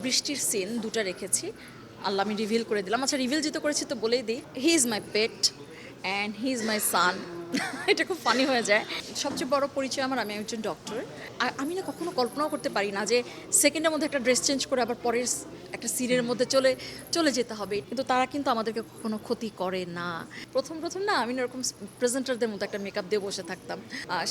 বৃষ্টির সিন দুটো রেখেছি। আল্লাহ, আমি রিভিল করে দিলাম। আচ্ছা, রিভিল যেহেতু করেছি তো বলেই দিই, he is my pet and he is my son. এটা খুব ফানি হয়ে যায়। সবচেয়ে বড় পরিচয় আমার, আমি একজন ডক্টর। আর আমি না কখনো কল্পনাও করতে পারি না যে সেকেন্ডের মধ্যে একটা ড্রেস চেঞ্জ করে আবার পরের একটা সিনের মধ্যে চলে যেতে হবে। কিন্তু তারা কিন্তু আমাদেরকে কখনো ক্ষতি করে না। প্রথম প্রথম না আমি এরকম প্রেজেন্টারদের মতো একটা মেকআপ দিয়ে বসে থাকতাম।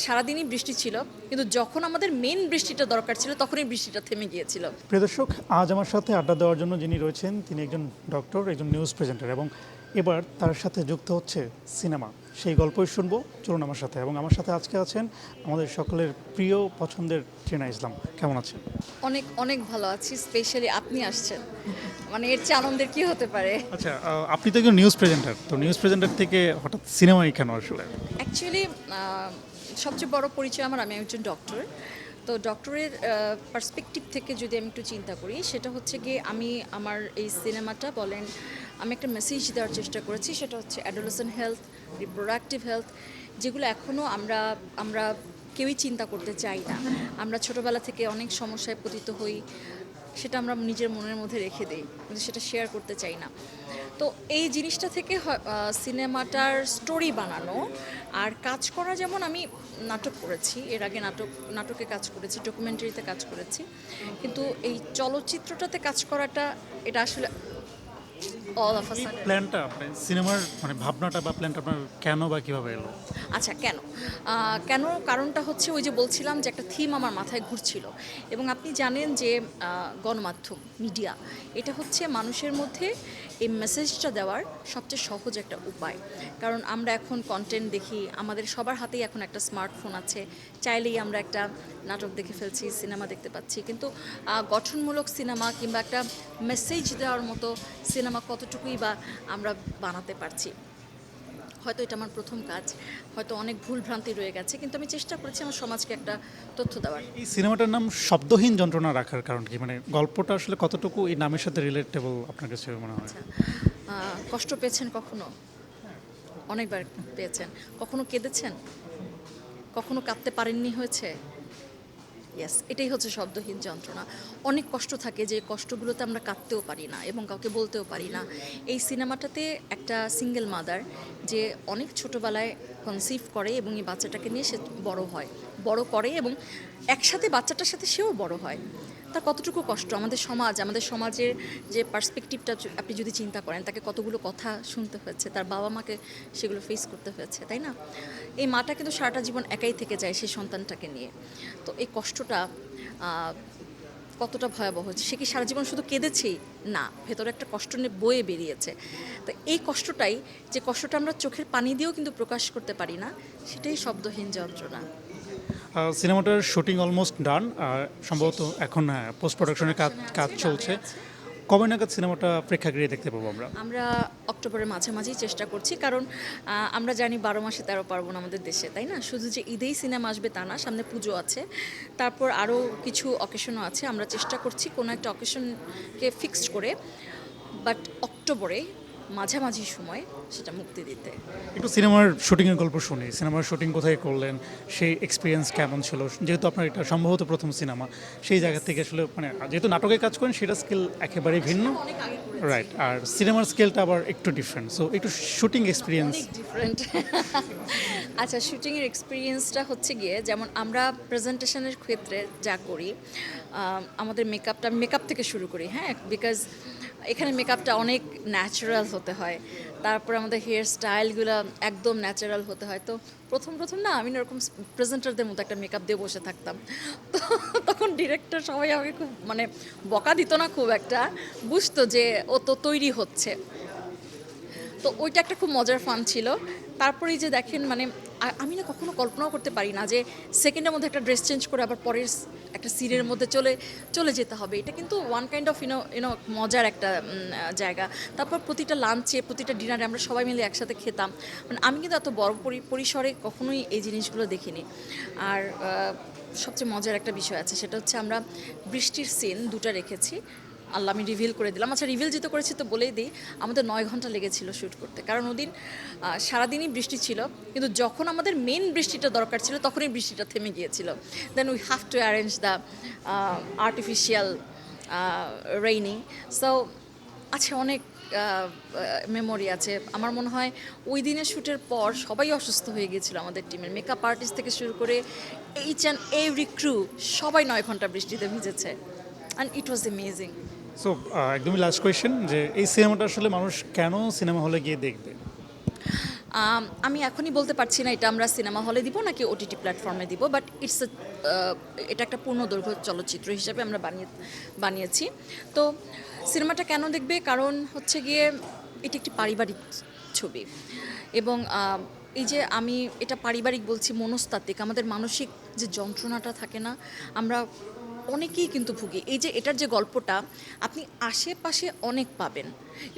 সারাদিনই বৃষ্টি ছিল, কিন্তু যখন আমাদের মেন বৃষ্টিটা দরকার ছিল তখনই বৃষ্টিটা থেমে গিয়েছিল। প্রিয় দর্শক, আজ আমার সাথে আড্ডা দেওয়ার জন্য যিনি রয়েছেন তিনি একজন ডক্টর, একজন নিউজ প্রেজেন্টার, এবং এবার তার সাথে যুক্ত হচ্ছে সিনেমা। সেই গল্পই শুনবো, চলুন আমার সাথে। এবং আমার সাথে আজকে আছেন আমাদের সকলের প্রিয় পছন্দের টিনা ইসলাম। কেমন আছেন? অনেক অনেক ভালো আছি, স্পেশালি আপনি আসছেন, মানে এর চেয়ে আনন্দের কি হতে পারে। আচ্ছা, আপনি তো একজন নিউজ প্রেজেন্টার, তো নিউজ প্রেজেন্টার থেকে হঠাৎ সিনেমায় কেন আসলে? অ্যাকচুয়ালি সবচেয়ে বড় পরিচয় আমার, আমি একজন ডক্টর। তো ডক্টরের পার্সপেক্টিভ থেকে যদি আমি একটু চিন্তা করি, সেটা হচ্ছে গিয়ে আমি আমার এই সিনেমাটা বলেন, আমি একটা মেসেজ দেওয়ার চেষ্টা করেছি। সেটা হচ্ছে অ্যাডোলেসেন্ট হেলথ, রিপ্রোডাক্টিভ হেলথ, যেগুলো এখনও আমরা আমরা কেউই চিন্তা করতে চাই না। আমরা ছোটোবেলা থেকে অনেক সমস্যায় পতিত হই, সেটা আমরা নিজের মনের মধ্যে রেখে দিই, কিন্তু সেটা শেয়ার করতে চাই না। তো এই জিনিসটা থেকে সিনেমাটার স্টোরি বানানো আর কাজ করা, যেমন আমি নাটক করেছি এর আগে, নাটকে কাজ করেছি, ডকুমেন্টারিতে কাজ করেছি, কিন্তু এই চলচ্চিত্রটাতে কাজ করাটা, এটা আসলে অল অফ আ এই সাডেন। প্ল্যানটা আপনার সিনেমার মানে ভাবনাটা বা প্ল্যানটা আপনার কেন বা কিভাবে এলো? আচ্ছা, কেন কারণটা হচ্ছে, ওই যে বলছিলাম যে একটা থিম আমার মাথায় ঘুরছিল। এবং আপনি জানেন যে গণমাধ্যম, মিডিয়া, এটা হচ্ছে মানুষের মধ্যে এই মেসেজটা দেওয়ার সবচেয়ে সহজ একটা উপায়। কারণ আমরা এখন কন্টেন্ট দেখি, আমাদের সবার হাতেই এখন একটা স্মার্টফোন আছে, চাইলেই আমরা একটা নাটক দেখে ফেলছি, সিনেমা দেখতে পাচ্ছি। কিন্তু গঠনমূলক সিনেমা কিংবা একটা মেসেজ দেওয়ার মতো সিনেমা কতটুকুই বা আমরা বানাতে পারছি। হয়তো এটা আমার প্রথম কাজ, হয়তো অনেক ভুল ভ্রান্তি রয়ে গেছে, কিন্তু আমি চেষ্টা করেছি আমার সমাজকে একটা তথ্য দেওয়ার। এই সিনেমাটার নাম শব্দহীন যন্ত্রণা রাখার কারণ কি? মানে গল্পটা আসলে কতটুকু এই নামের সাথে রিলেটেবল আপনার কাছে মনে হয়? কষ্ট পেয়েছেন কখনো? অনেকবার পেয়েছেন। কখনো কেঁদেছেন? কখনো কাঁদতে পারেননি হয়েছে? ইয়েস, এটাই হচ্ছে শব্দহীন যন্ত্রণা। অনেক কষ্ট থাকে, যে কষ্টগুলোতে আমরা কাঁদতেও পারি না এবং কাউকে বলতেও পারি না। এই সিনেমাটাতে একটা সিঙ্গেল মাদার, যে অনেক ছোটোবেলায় কনসিভ করে এবং এই বাচ্চাটাকে নিয়ে সে বড় করে এবং একসাথে বাচ্চাটার সাথে সেও বড় হয়। তার কতটুকু কষ্ট, আমাদের সমাজের যে পার্সপেক্টিভটা আপনি যদি চিন্তা করেন, তাকে কতগুলো কথা শুনতে হয়েছে, তার বাবা মাকে সেগুলো ফেস করতে হয়েছে, তাই না? এই মাটা কিন্তু সারাটা জীবন একাই থেকে যায় সেই সন্তানটাকে নিয়ে। তো এই কষ্টটা কতটা ভয়াবহ হচ্ছে, সে কি সারা জীবন শুধু কেঁদেছেই না, ভেতরে একটা কষ্ট নিয়ে বয়ে বেরিয়েছে। তো এই কষ্টটাই, যে কষ্টটা আমরা চোখের পানি দিয়েও কিন্তু প্রকাশ করতে পারি না, সেটাই শব্দহীন যন্ত্রণা। সিনেমাটার শুটিং অলমোস্ট ডান, সম্ভবত এখন পোস্ট প্রোডাকশনের কাজ কাজ চলছে। কবে নাগাদ সিনেমাটা প্রেক্ষাগৃহে দেখতে পাবো আমরা? আমরা অক্টোবরের মাঝামাঝি চেষ্টা করছি, কারণ আমরা জানি 12 মাসে 13 পার্বণ আমাদের দেশে, তাই না? শুধু যে ঈদেই সিনেমা আসবে তা না, সামনে পুজো আছে, তারপর আরও কিছু অকেশনও আছে। আমরা চেষ্টা করছি কোনো একটা অকেশনকে ফিক্সড করে, বাট অক্টোবরে মাঝামাঝি সময় সেটা মুক্তি দিতে। একটু সিনেমার শুটিংয়ের গল্প শুনি। সিনেমার শুটিং কোথায় করলেন, সেই এক্সপিরিয়েন্স কেমন ছিল? যেহেতু আপনার এটা সম্ভবত প্রথম সিনেমা, সেই জায়গা থেকে আসলে মানে যেহেতু নাটকে কাজ করেন, সেটা স্কিল একেবারেই ভিন্ন। অনেক আগে রাইট, আর সিনেমার স্কেলটা আবার একটু ডিফারেন্ট। সো একটু শুটিং এক্সপিরিয়েন্স। অনেক ডিফারেন্ট। আচ্ছা, শুটিংয়ের এক্সপিরিয়েন্সটা হচ্ছে গিয়ে, যেমন আমরা প্রেজেন্টেশনের ক্ষেত্রে যা করি, আমাদের মেকআপ থেকে শুরু করি, হ্যাঁ, বিকজ এখানে মেকআপটা অনেক ন্যাচারাল হতে হয়। তারপর আমাদের হেয়ার স্টাইলগুলো একদম ন্যাচারাল হতে হয়। তো প্রথম না আমি এরকম প্রেজেন্টারদের মতো একটা মেকআপ দিয়ে বসে থাকতাম। তো তখন ডিরেক্টর সবাই আমাকে খুব মানে বকা দিত না, খুব একটা বুঝতো যে ও তো তৈরি হচ্ছে। তো ওইটা একটা খুব মজার ফান ছিল। তারপরেই যে দেখেন, মানে আমি না কখনো কল্পনাও করতে পারি না যে সেকেন্ডের মধ্যে একটা ড্রেস চেঞ্জ করে আবার পরের একটা সিনের মধ্যে চলে যেতে হবে। এটা কিন্তু ওয়ান কাইন্ড অফ ইউনো মজার একটা জায়গা। তারপর প্রতিটা লাঞ্চে, প্রতিটা ডিনারে আমরা সবাই মিলে একসাথে খেতাম। মানে আমি কিন্তু এত বড় পরিসরে কখনোই এই জিনিসগুলো দেখিনি। আর সবচেয়ে মজার একটা বিষয় আছে, সেটা হচ্ছে আমরা বৃষ্টির সিন দুটো রেখেছি। আল্লাহ, আমি রিভিল করে দিলাম। আচ্ছা, রিভিল যেহেতু করেছি তো বলেই দিই, আমাদের 9 ঘন্টা লেগেছিল শ্যুট করতে, কারণ ওদিন সারাদিনই বৃষ্টি ছিল, কিন্তু যখন আমাদের মেন বৃষ্টিটা দরকার ছিল তখনই বৃষ্টিটা থেমে গিয়েছিল। Then we have to arrange the artificial raining. So আছে অনেক মেমোরি আছে। আমার মনে হয় ওই দিনের শ্যুটের পর সবাই অসুস্থ হয়ে গিয়েছিল আমাদের টিমের, মেকআপ আর্টিস্ট থেকে শুরু করে এইচ অ্যান্ড এভরি ক্রু, সবাই 9 ঘন্টা বৃষ্টিতে ভিজেছে, and it was amazing. So একদমই লাস্ট কোয়েশ্চেন, যে এই সিনেমাটা আসলে মানুষ কেন সিনেমা হলে গিয়ে দেখবে? আমি এখনই বলতে পারছি না এটা আমরা সিনেমা হলে দিব নাকি ওটিটি প্ল্যাটফর্মে দিব, বাট এটা একটা পূর্ণদৈর্ঘ্য চলচ্চিত্র হিসেবে আমরা বানিয়েছি। তো সিনেমাটা কেন দেখবে, কারণ হচ্ছে গিয়ে এটি একটি পারিবারিক ছবি, এবং এই যে আমি এটা পারিবারিক বলছি, মনস্তাত্ত্বিক, আমাদের মানসিক যে যন্ত্রণাটা থাকে না, আমরা অনেকেই কিন্তু ভুগি। এই যে এটার যে গল্পটা আপনি আশেপাশে অনেক পাবেন,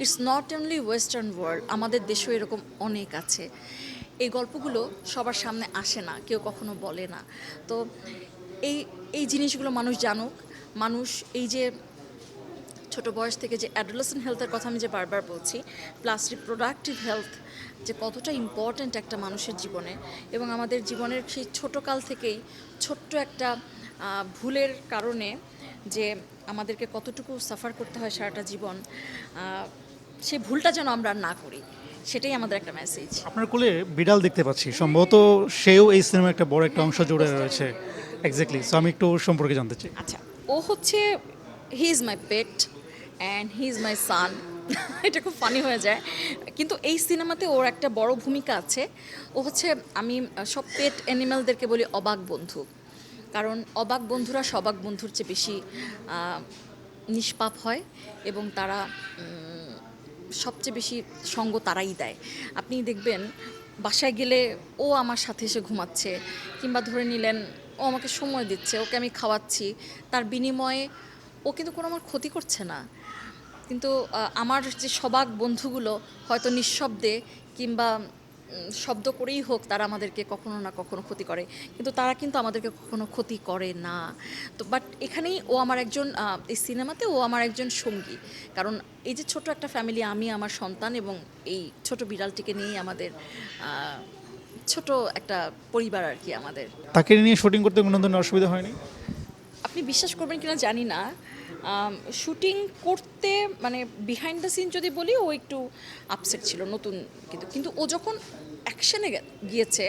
it's not only western world, আমাদের দেশেও এরকম অনেক আছে। এই গল্পগুলো সবার সামনে আসে না, কেউ কখনো বলে না। তো এই এই জিনিসগুলো মানুষ জানুক, মানুষ এই যে ছোট বয়স থেকে যে অ্যাডোলেসেন্ট হেলথের কথা আমি যে বারবার বলছি, প্লাস রিপ্রোডাক্টিভ হেলথ যে কতটা ইম্পর্ট্যান্ট একটা মানুষের জীবনে, এবং আমাদের জীবনের সেই ছোটোকাল থেকেই ছোট্ট একটা ভুলের কারণে যে আমাদেরকে কতটুকু সাফার করতে হয় সারাটা জীবন, সেই ভুলটা যেন আমরা আর না করি, সেটাই আমাদের একটা মেসেজ। আপনার কোলে বিড়াল দেখতে পাচ্ছি, সম্ভবত সেও এই সিনেমার একটা বড় একটা অংশ জুড়ে রয়েছে। এক্স্যাক্টলি, সো আমি একটু ওর সম্পর্কে জানতে চাই। আচ্ছা, ও হচ্ছে, he is my pet and he is my son. এটা খুব ফানি হয়ে যায়, কিন্তু এই সিনেমাতে ওর একটা বড় ভূমিকা আছে। ও হচ্ছে, আমি সব পেট অ্যানিম্যালদেরকে বলি অবাক বন্ধু, কারণ অবাক বন্ধুরা সবাক বন্ধুর চেয়ে বেশি নিষ্পাপ হয়, এবং তারা সবচেয়ে বেশি সঙ্গ তারাই দেয়। আপনি দেখবেন বাসায় গেলে ও আমার সাথে এসে ঘুমাচ্ছে, কিংবা ধরে নিলেন ও আমাকে সময় দিচ্ছে, ওকে আমি খাওয়াচ্ছি, তার বিনিময়ে ও কিন্তু কোনো আমার ক্ষতি করছে না। কিন্তু আমার যে সবাক বন্ধুগুলো হয়তো নিঃশব্দে কিংবা শব্দ করেই হোক তারা আমাদেরকে কখনো না কখনো ক্ষতি করে, কিন্তু তারা কিন্তু আমাদেরকে কখনো ক্ষতি করে না। তো বাট এখানেই ও আমার একজন, এই সিনেমাতে ও আমার একজন সঙ্গী, কারণ এই যে ছোট একটা ফ্যামিলি, আমি, আমার সন্তান এবং এই ছোট বিড়ালটিকে নিয়েই আমাদের ছোট একটা পরিবার আর কি আমাদের। তাকে নিয়ে শুটিং করতে কোনো ধরনের অসুবিধা হয়নি? আপনি বিশ্বাস করবেন কিনা জানি না, শুটিং করতে মানে বিহাইন্ড দ্য সিন যদি বলি, ও একটু আপসেট ছিল, নতুন, কিন্তু কিন্তু ও যখন অ্যাকশনে গিয়েছে,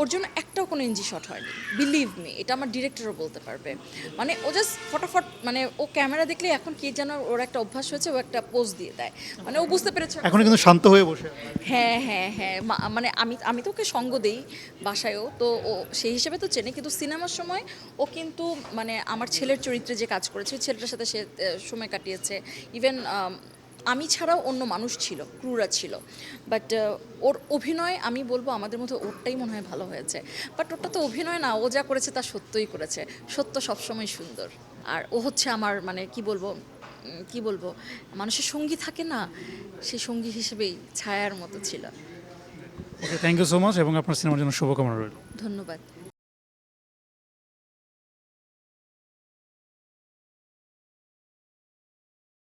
ওর জন্য একটাও কোনো এনজি শট হয়নি, বিলিভ মি, এটা আমার ডিরেক্টরও বলতে পারবে। মানে ও জাস্ট ফটাফট, মানে ও ক্যামেরা দেখলে এখন কি যেন ওর একটা অভ্যাস হয়েছে, ও একটা পোজ দিয়ে দেয়, মানে ও বুঝতে পেরেছে। এখন কিন্তু শান্ত হয়ে বসে আছে। হ্যাঁ হ্যাঁ হ্যাঁ, মানে আমি আমি তো ওকে সঙ্গ দিই বাসায়ও, তো ও সেই হিসেবে তো চেনে, কিন্তু সিনেমার সময় ও কিন্তু মানে আমার ছেলের চরিত্রে যে কাজ করেছে, ওই ছেলেটার সাথে সে সময় কাটিয়েছে। ইভেন আমি ছাড়াও অন্য মানুষ ছিল, ক্রুরা ছিল, বাট ওর অভিনয় আমি বলবো আমাদের মধ্যে ওরটাই মনে হয় ভালো হয়েছে। বাট ওটা তো অভিনয় না, ও যা করেছে তা সত্যই করেছে, সত্য সবসময় সুন্দর। আর ও হচ্ছে আমার, মানে কি বলবো, মানুষের সঙ্গী থাকে না, সেই সঙ্গী হিসেবেই ছায়ার মতো ছিল। ওকে, থ্যাংক ইউ সো মাচ, এবং আপনার সিনেমার জন্য শুভকামনা রইল। ধন্যবাদ।